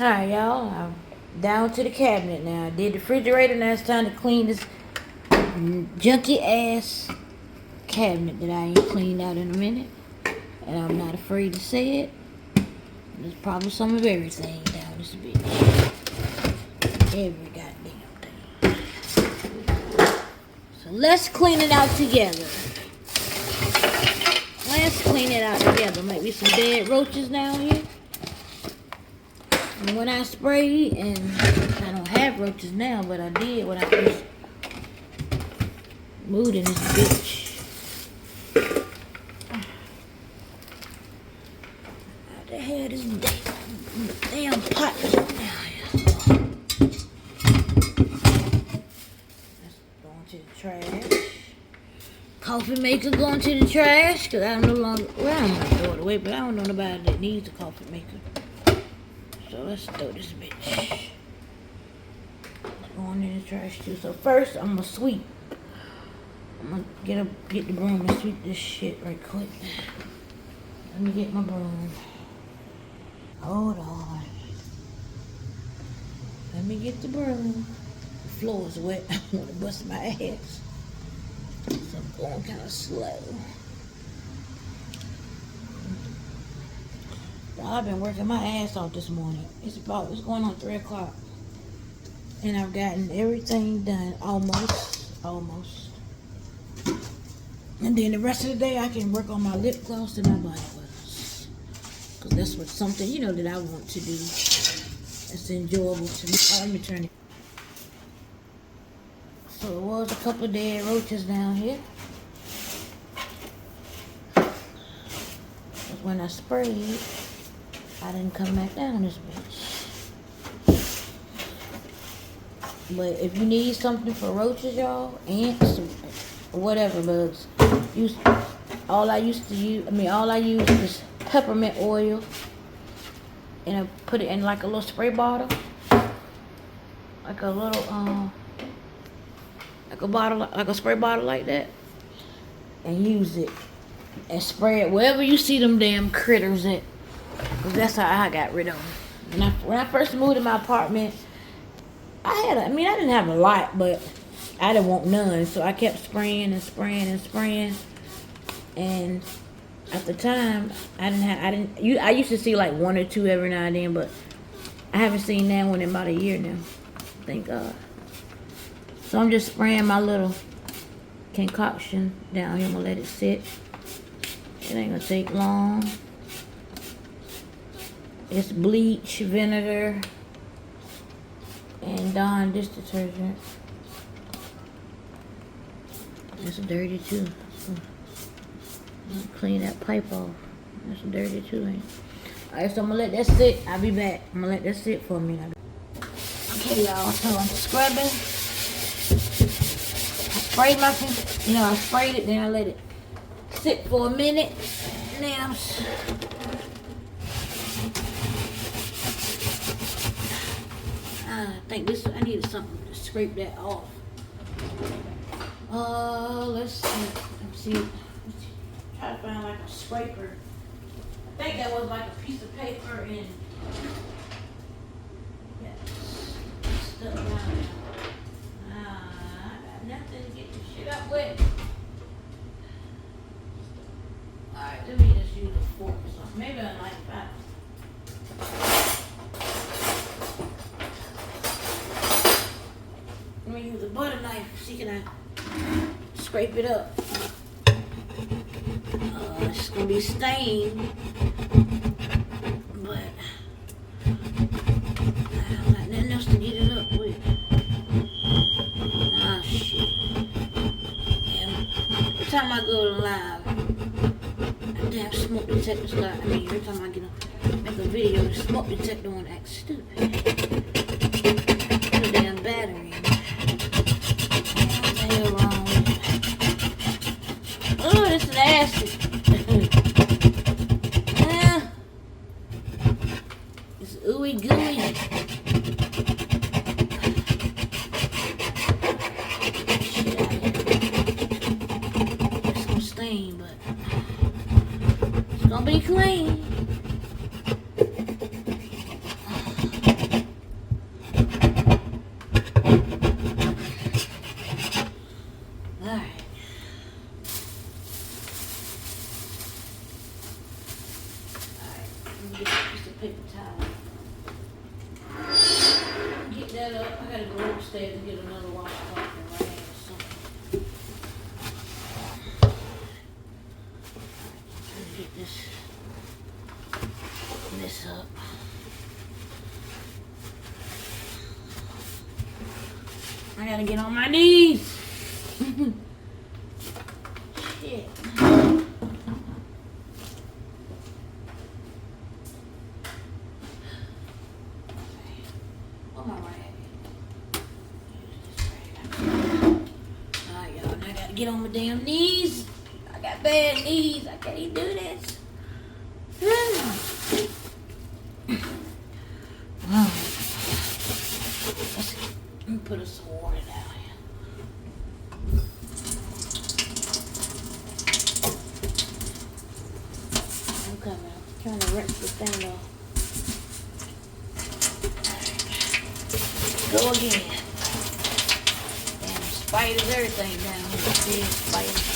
Alright, y'all. I'm down to the cabinet now. I did the refrigerator. Now it's time to clean this junky ass cabinet that I ain't cleaned out in a minute. And I'm not afraid to say it. There's probably some of everything down this bitch. Every goddamn thing. So let's clean it out together. Let's clean it out together. Maybe some dead roaches down here. And when I sprayed, and I don't have roaches now, but I did when I first moved in this bitch. How the hell this damn pot down here? That's going to the trash. Coffee maker going to the trash, because I no longer, well, I'm going to throw it away, but I don't know nobody that needs a coffee maker. So let's throw this bitch. Going in the trash too. So first I'm gonna sweep. I'm gonna get the broom and sweep this shit right quick. Let me get my broom. Hold on. Let me get the broom. The floor is wet. I wanna bust my ass. So I'm going kinda slow. I've been working my ass off this morning. It's going on 3 o'clock. And I've gotten everything done, almost. And then the rest of the day I can work on my lip gloss and my body oils. Because that's what something, that I want to do. It's enjoyable to me. Oh, let me turn it. So there was a couple of dead roaches down here. But when I sprayed, I didn't come back down this bitch. But if you need something for roaches, y'all, ants, or whatever bugs, all I use is peppermint oil, and I put it in like a little spray bottle, like a little like a spray bottle like that, and use it and spray it wherever you see them damn critters at. Cause that's how I got rid of them. When I first moved to my apartment, I didn't have a lot, but I didn't want none. So I kept spraying and spraying and spraying. And at the time, I used to see like 1 or 2 every now and then, but I haven't seen that one in about a year now. Thank God. So I'm just spraying my little concoction down here. I'm gonna let it sit. It ain't gonna take long. It's bleach, vinegar, and Dawn dish detergent. It's dirty too. So clean that pipe off. That's dirty too, ain't it? Alright, so I'm gonna let that sit. I'll be back. I'm gonna let that sit for a minute. Okay, y'all. So I'm scrubbing. I sprayed it, then I let it sit for a minute. Now I needed something to scrape that off. Let's see. Try to find like a scraper. I think that was like a piece of paper and stuff down there. I got nothing to get this shit up with. Alright, let me just use a fork or something. Maybe I like that. I'm gonna use a butter knife. See, can I scrape it up? It's gonna be stained, but I don't got nothing else to get it up with. Ah, shit. And every time I go live, that damn smoke detector start. Every time I make a video, the smoke detector won't act stupid. Put a damn battery in it. Oh, this is nasty. It's ooey gooey. Shit out here. It's gonna stain, but it's gonna be clean. upstairs and get another washcloth and rain or something. Try to get this up. I gotta get on my knees. Shit. Oh my rag. Alright, y'all. Now I gotta get on my damn knees. I got bad knees. I can't even do this. Let me put some water down here. I'm coming. I'm trying to rinse this thing off. Go again. Damn spiders, everything down here. Big spiders.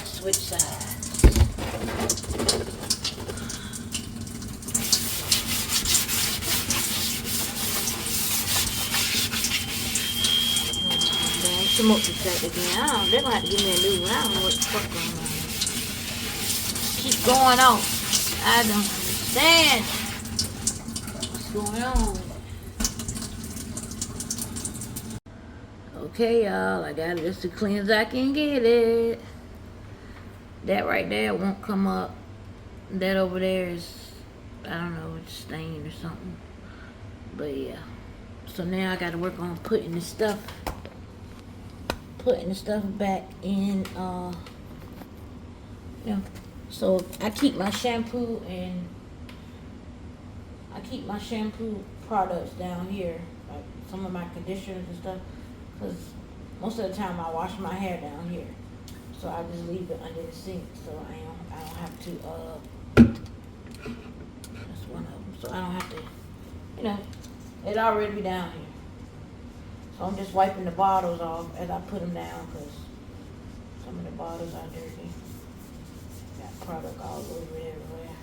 Switch sides. Smoke detector again. They're gonna have to give me a new one. I don't know what the fuck going on. Keep going on. I don't understand what's going on. Okay, y'all. I got it just as clean as I can get it. That right there won't come up. That over there is, I don't know, it's stained or something. But yeah. So now I gotta work on putting the stuff back in, you know. So I keep my shampoo products down here, like some of my conditioners and stuff, because most of the time I wash my hair down here. So I just leave it under the sink, so I don't have to, that's one of them. So I don't have to, you know, it already be down here. So I'm just wiping the bottles off as I put them down, because some of the bottles are dirty. Got product all over it everywhere.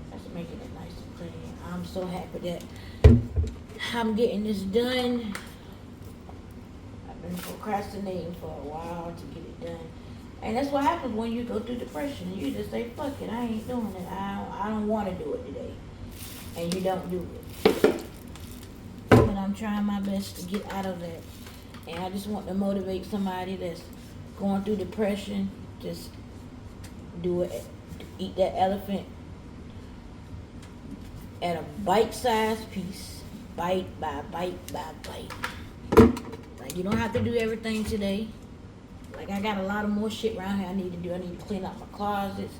That's making it nice and clean. I'm so happy that I'm getting this done. Been procrastinating for a while to get it done, and that's what happens when you go through depression. You just say, fuck it, I ain't doing it. I don't want to do it today, and you don't do it. But I'm trying my best to get out of that, and I just want to motivate somebody that's going through depression. Just do it. Eat that elephant at a bite-sized piece, bite by bite by bite. You don't have to do everything today. Like, I got a lot of more shit around here I need to do. I need to clean out my closets.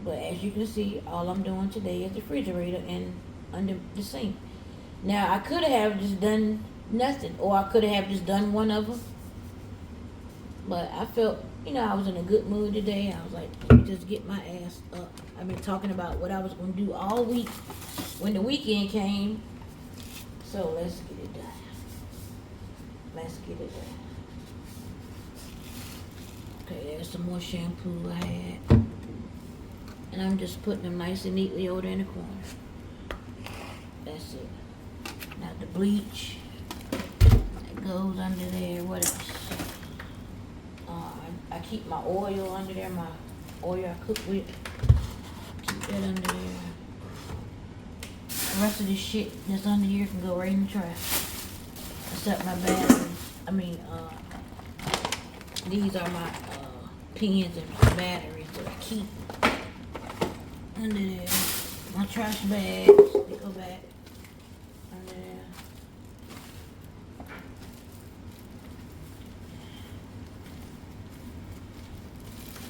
But as you can see, all I'm doing today is the refrigerator and under the sink. Now, I could have just done nothing, or I could have just done one of them. But I felt, you know, I was in a good mood today. I was like, let me just get my ass up. I've been talking about what I was going to do all week when the weekend came. So let's get it done. Let's get it done. Okay, there's some more shampoo I had. And I'm just putting them nice and neatly over there in the corner. That's it. Now the bleach that goes under there. What else? I keep my oil under there. My oil I cook with. Keep that under there. The rest of this shit that's under here can go right in the trash. Except my batteries. I mean, these are my pins and batteries that I keep under there. My trash bags, they go back under there.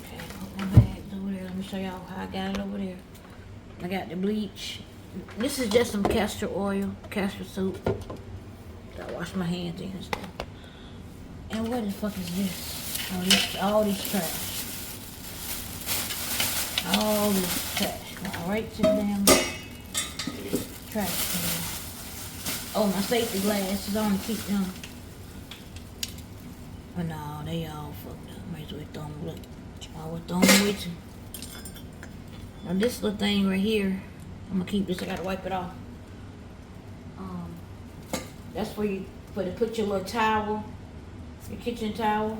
Okay, put my bags over there. Let me show y'all how I got it over there. I got the bleach This is just some castor oil, castor soup. I wash my hands in and stuff. And what the fuck is this? All this trash. All this trash. Going right to the damn trash can. Oh, my safety glasses on to keep them. But no, they all fucked up. Might as well throw them. Look, I would throw them with you. Now this little thing right here, I'm gonna keep this. I gotta wipe it off. That's where you put your little towel, your kitchen towel,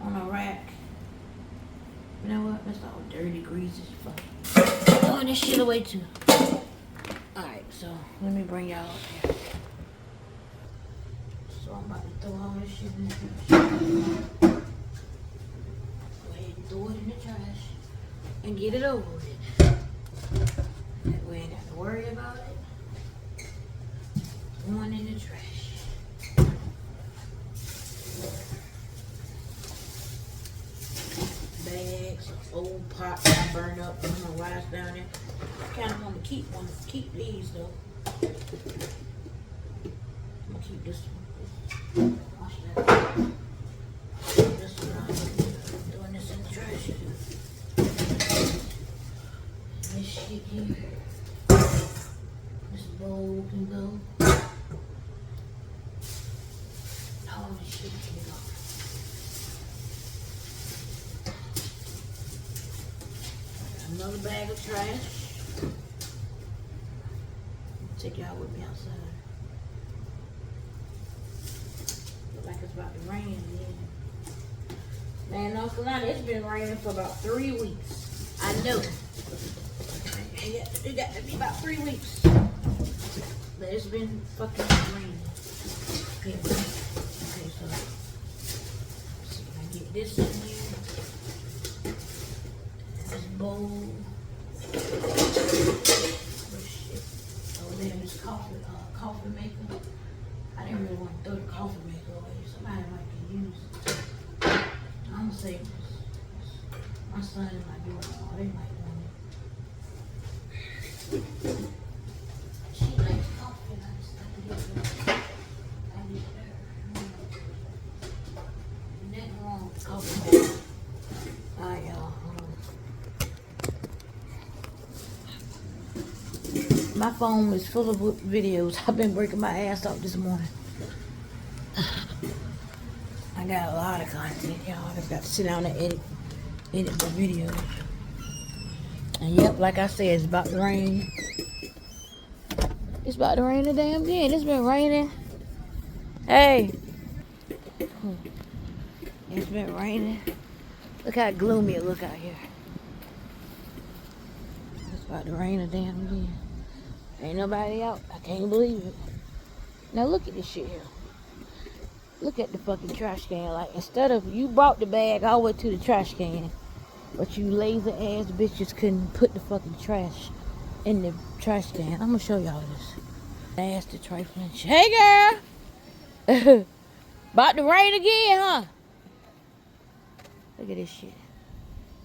on a rack. You know what? That's all dirty, greasy. Fuck. Throwing this shit away too. All right, so let me bring y'all up here. So I'm about to throw all this shit in the trash. Go ahead and throw it in the trash and get it over with. That way I ain't got to worry about it. One in the trash. Bags, old pots I burned up. I don't know why it's down there. I kind of want to keep these though. I'm gonna keep this one. Wash that. This one. I'm throwing this in the trash. This shit here. This bowl can go. All this shit can go. Another bag of trash. Take y'all with me outside. Look like it's about to rain again. Man, North Carolina, it's been raining for about 3 weeks. I know. It got to be about 3 weeks. But it's been fucking raining. Okay, so let's see if I get this in here. This bowl. This coffee maker. I didn't really want to throw the coffee maker away. Somebody might can use it. I'm gonna save this. My son and my daughter, they might want it. She likes coffee, and I just like to give her. I need her. Nothing wrong with coffee maker. Alright, y'all. My phone is full of videos. I've been working my ass off this morning. I got a lot of content, y'all. I just got to sit down and edit the videos. And yep, like I said, it's about to rain. It's about to rain a damn again. It's been raining. Hey. It's been raining. Look how gloomy it look out here. It's about to rain a damn again. Ain't nobody out. I can't believe it. Now look at this shit here. Look at the fucking trash can. Like, instead of, you brought the bag all the way to the trash can, but you lazy ass bitches couldn't put the fucking trash in the trash can. I'm gonna show y'all this. Nasty trifling shit. Hey girl! About to rain again, huh? Look at this shit.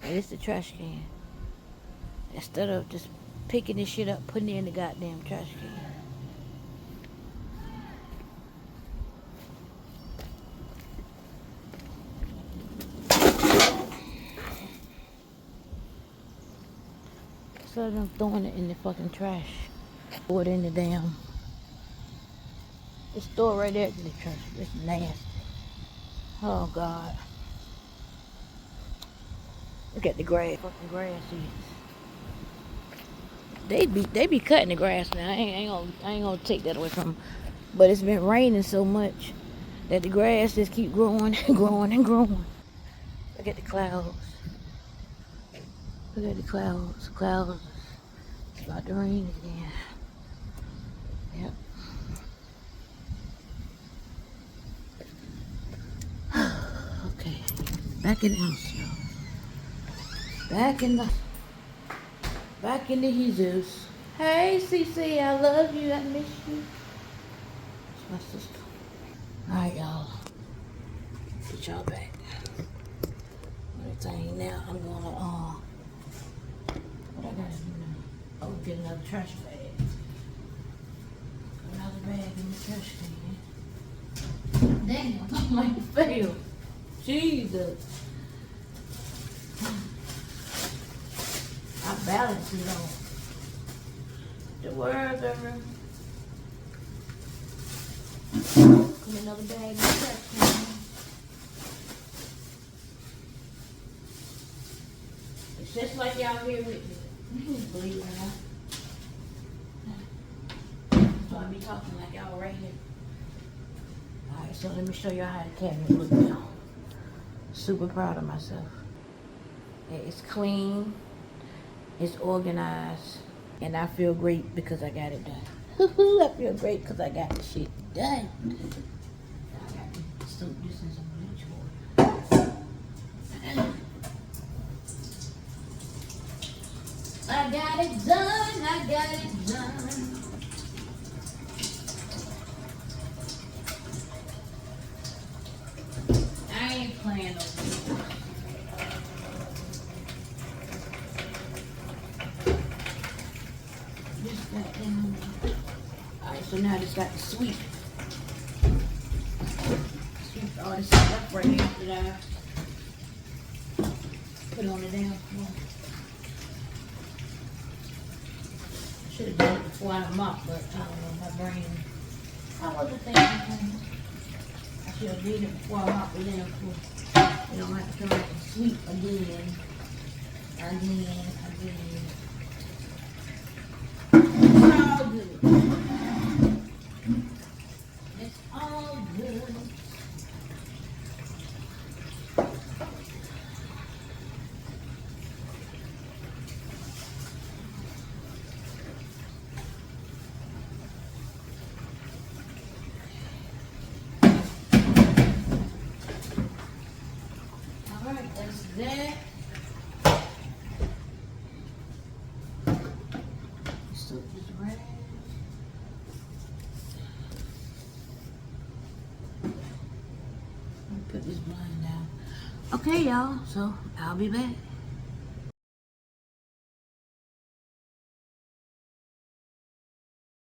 And this the trash can. Instead of just picking this shit up, putting it in the goddamn trash can. Instead of them throwing it in the fucking trash, throw it in the damn. Just throw it right there to the trash. It's nasty. Oh God. Look at the grass. Fucking grass is. They be cutting the grass now. I ain't gonna take that away from them. But it's been raining so much that the grass just keep growing and growing and growing. Look at the clouds. Look at the clouds. Clouds. It's about to rain again. Yep. Okay. Back in the house, y'all. Back in the Jesus. Hey, CC, I love you. I miss you. It's my sister. Alright, y'all. Get y'all back. Everything now, I'm gonna, what I gotta do now? Oh, get another trash bag. Another bag in the trash can. Dang, I'm like fail. Jesus. I balance it on. The word, girl. Get another bag in the trash can. It's just like y'all here with me. Believe it or not. So I be talking like y'all right here. Alright, so let me show y'all how the cabinet looks now. Super proud of myself. It's clean, it's organized, and I feel great because I got it done. I feel great because I got the shit done. I got to soak this in some bleach water. I got it done, I got it done. I ain't playing no games. This got down there. Alright, so now this got the sweep. Sweep all this stuff right here that I put on the damn floor. Should have done it before I mopped, but I don't know, my brain. I wasn't thinking. I should have did it before I mopped the damn floor. You don't have to come back and sweep again. It's all good. It's all good. Alright, that's that. Soak this rag. Put this blind down. Okay, y'all, so I'll be back.